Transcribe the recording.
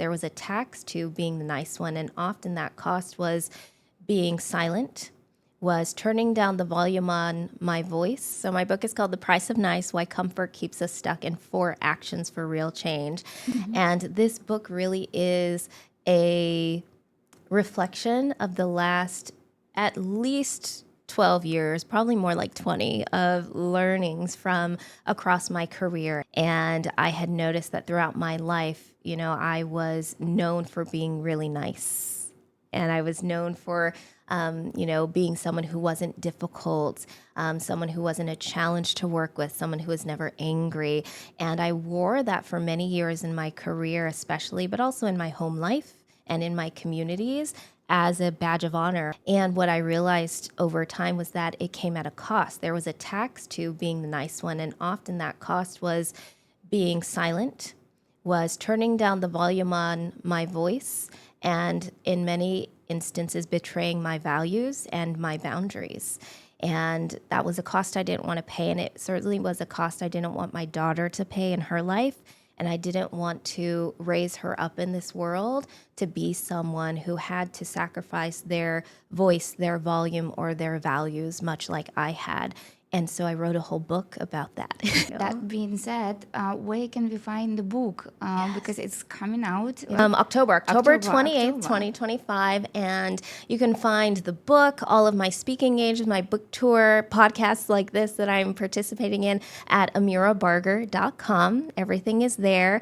There was a tax to being the nice one, and often that cost was being silent, was turning down the volume on my voice. So my book is called The Price of Nice: Why Comfort Keeps Us Stuck in 4 Actions for Real Change. And this book really is a reflection of the last at least 12 years, probably more like 20, of learnings from across my career. And I had noticed that throughout my life, I was known for being really nice. And I was known for, being someone who wasn't difficult, someone who wasn't a challenge to work with, someone who was never angry. And I wore that for many years in my career, especially, but also in my home life and in my communities as a badge of honor. And what I realized over time was that it came at a cost. There was a tax to being the nice one, and often that cost was being silent, was turning down the volume on my voice, and in many instances betraying my values and my boundaries. And that was a cost I didn't want to pay, and it certainly was a cost I didn't want my daughter to pay in her life. And I didn't want to raise her up in this world to be someone who had to sacrifice their voice, their volume, or their values, much like I had. And so I wrote a whole book about that. That being said, where can we find the book? Because it's coming out. October 28th, 2025. And you can find the book, all of my speaking engagements, my book tour, podcasts like this that I'm participating in at amirabarger.com. Everything is there.